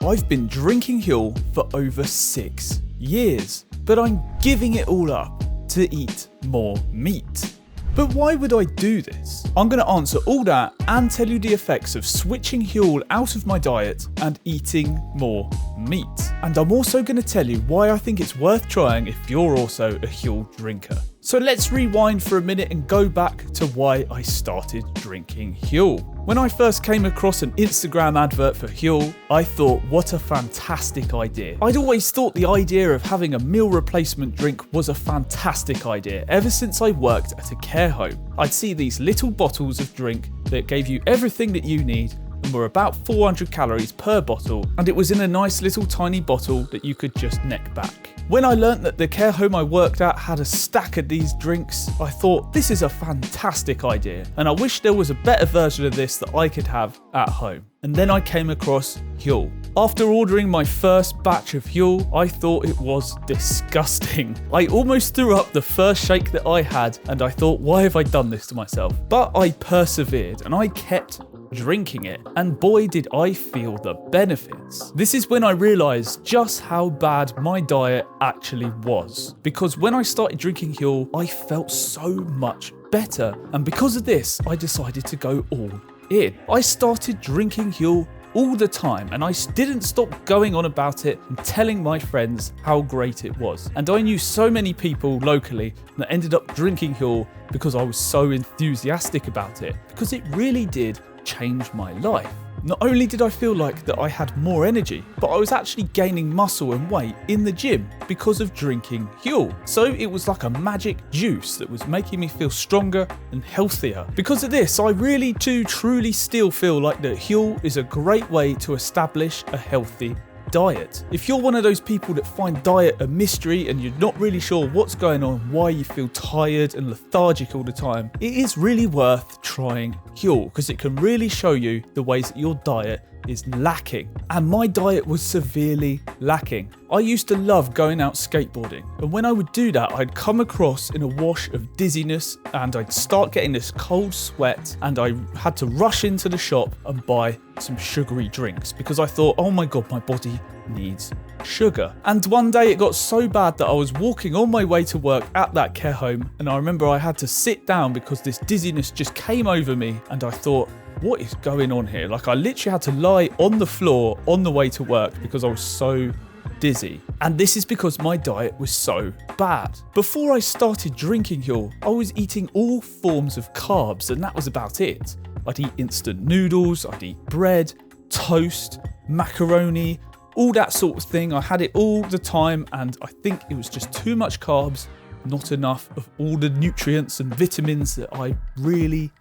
I've been drinking Huel for over 6 years, but I'm giving it all up to eat more meat. But why would I do this? I'm going to answer all that and tell you the effects of switching Huel out of my diet and eating more meat. And I'm also going to tell you why I think it's worth trying if you're also a Huel drinker. So let's rewind for a minute and go back to why I started drinking Huel. When I first came across an Instagram advert for Huel, I thought, what a fantastic idea. I'd always thought the idea of having a meal replacement drink was a fantastic idea ever since I worked at a care home. I'd see these little bottles of drink that gave you everything that you need and were about 400 calories per bottle, and it was in a nice little tiny bottle that you could just neck back. When I learnt that the care home I worked at had a stack of these drinks, I thought, this is a fantastic idea, and I wish there was a better version of this that I could have at home. And then I came across Huel. After ordering my first batch of Huel, I thought it was disgusting. I almost threw up the first shake that I had, and I thought, why have I done this to myself? But I persevered, and I kept drinking it, and boy did I feel the benefits. This is when I realised just how bad my diet actually was, because when I started drinking Huel, I felt so much better, and because of this, I decided to go all in. I started drinking Huel all the time, and I didn't stop going on about it and telling my friends how great it was. And I knew so many people locally that ended up drinking Huel because I was so enthusiastic about it, because it really did change my life. Not only did I feel like that I had more energy, but I was actually gaining muscle and weight in the gym because of drinking Huel. So it was like a magic juice that was making me feel stronger and healthier. Because of this, I really do truly still feel like that Huel is a great way to establish a healthy diet. If you're one of those people that find diet a mystery and you're not really sure what's going on, why you feel tired and lethargic all the time, it is really worth trying Huel, because it can really show you the ways that your diet is lacking. And my diet was severely lacking. I used to love going out skateboarding, and when I would do that, I'd come across in a wash of dizziness, and I'd start getting this cold sweat, and I had to rush into the shop and buy some sugary drinks because I thought, oh my god, my body needs sugar. And one day it got so bad that I was walking on my way to work at that care home, and I remember I had to sit down because this dizziness just came over me, and I thought, what is going on here? Like, I literally had to lie on the floor on the way to work because I was so dizzy. And this is because my diet was so bad. Before I started drinking Huel, I was eating all forms of carbs, and that was about it. I'd eat instant noodles, I'd eat bread, toast, macaroni, all that sort of thing. I had it all the time, and I think it was just too much carbs, not enough of all the nutrients and vitamins that I really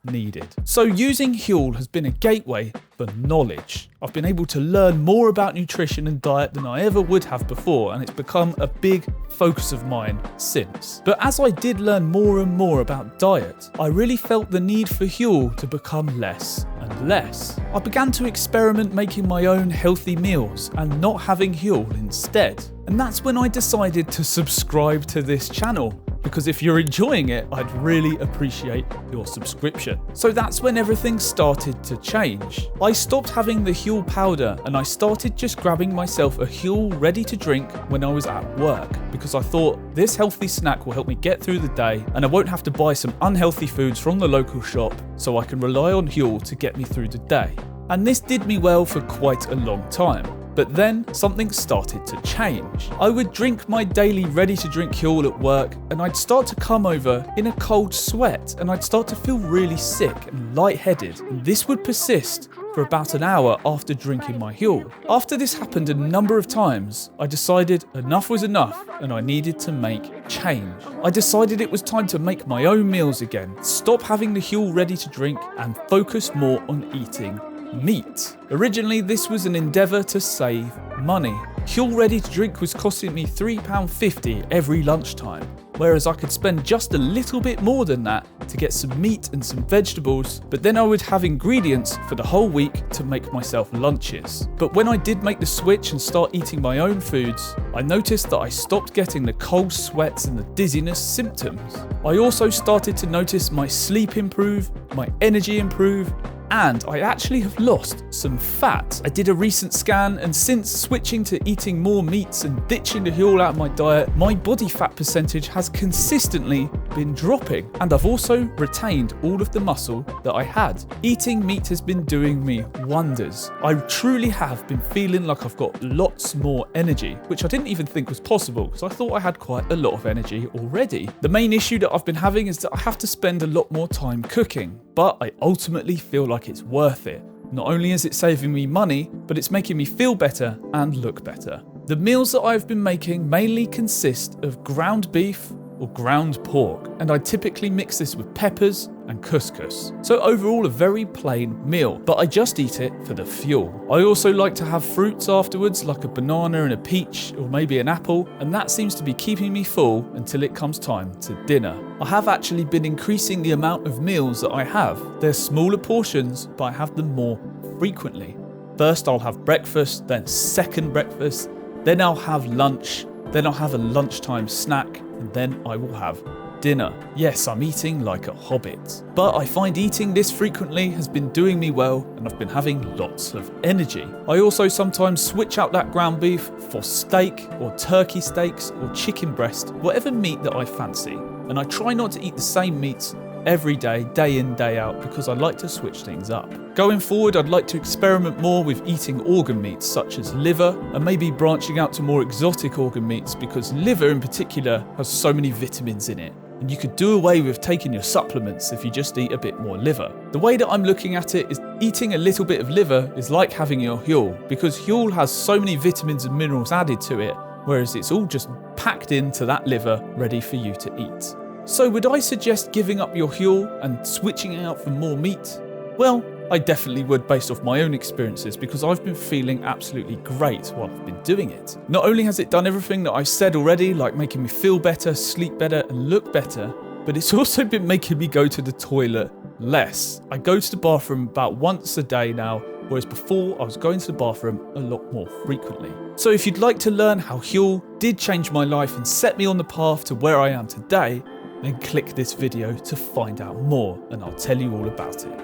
needed. So using Huel has been a gateway for knowledge. I've been able to learn more about nutrition and diet than I ever would have before, and it's become a big focus of mine since. But as I did learn more and more about diet, I really felt the need for Huel to become less and less. I began to experiment making my own healthy meals and not having Huel instead. And that's when I decided to subscribe to this channel, because if you're enjoying it, I'd really appreciate your subscription. So that's when everything started to change. I stopped having the Huel powder, and I started just grabbing myself a Huel ready to drink when I was at work, because I thought this healthy snack will help me get through the day, and I won't have to buy some unhealthy foods from the local shop, so I can rely on Huel to get me through the day. And this did me well for quite a long time. But then something started to change. I would drink my daily ready-to-drink Huel at work, and I'd start to come over in a cold sweat, and I'd start to feel really sick and lightheaded. And this would persist for about an hour after drinking my Huel. After this happened a number of times, I decided enough was enough and I needed to make change. I decided it was time to make my own meals again, stop having the Huel ready to drink, and focus more on eating meat. Originally, this was an endeavour to save money. Huel ready to drink was costing me £3.50 every lunchtime, whereas I could spend just a little bit more than that to get some meat and some vegetables, but then I would have ingredients for the whole week to make myself lunches. But when I did make the switch and start eating my own foods, I noticed that I stopped getting the cold sweats and the dizziness symptoms. I also started to notice my sleep improve, my energy improve, and I actually have lost some fat. I did a recent scan, and since switching to eating more meats and ditching the Huel out of my diet, my body fat percentage has consistently been dropping, and I've also retained all of the muscle that I had. Eating meat has been doing me wonders. I truly have been feeling like I've got lots more energy, which I didn't even think was possible because I thought I had quite a lot of energy already. The main issue that I've been having is that I have to spend a lot more time cooking, but I ultimately feel like it's worth it. Not only is it saving me money, but it's making me feel better and look better. The meals that I've been making mainly consist of ground beef or ground pork, and I typically mix this with peppers and couscous. So overall a very plain meal, but I just eat it for the fuel. I also like to have fruits afterwards, like a banana and a peach, or maybe an apple, and that seems to be keeping me full until it comes time to dinner. I have actually been increasing the amount of meals that I have. They're smaller portions, but I have them more frequently. First I'll have breakfast, then second breakfast, then I'll have lunch, then I'll have a lunchtime snack, and then I will have dinner. Yes, I'm eating like a hobbit. But I find eating this frequently has been doing me well, and I've been having lots of energy. I also sometimes switch out that ground beef for steak or turkey steaks or chicken breast, whatever meat that I fancy. And I try not to eat the same meats every day, day in, day out, because I like to switch things up. Going forward, I'd like to experiment more with eating organ meats such as liver, and maybe branching out to more exotic organ meats, because liver in particular has so many vitamins in it. And you could do away with taking your supplements if you just eat a bit more liver. The way that I'm looking at it is eating a little bit of liver is like having your Huel, because Huel has so many vitamins and minerals added to it, whereas it's all just packed into that liver ready for you to eat. So would I suggest giving up your Huel and switching out for more meat? Well, I definitely would based off my own experiences, because I've been feeling absolutely great while I've been doing it. Not only has it done everything that I've said already, like making me feel better, sleep better and look better, but it's also been making me go to the toilet less. I go to the bathroom about once a day now, whereas before I was going to the bathroom a lot more frequently. So if you'd like to learn how Huel did change my life and set me on the path to where I am today, then click this video to find out more, and I'll tell you all about it.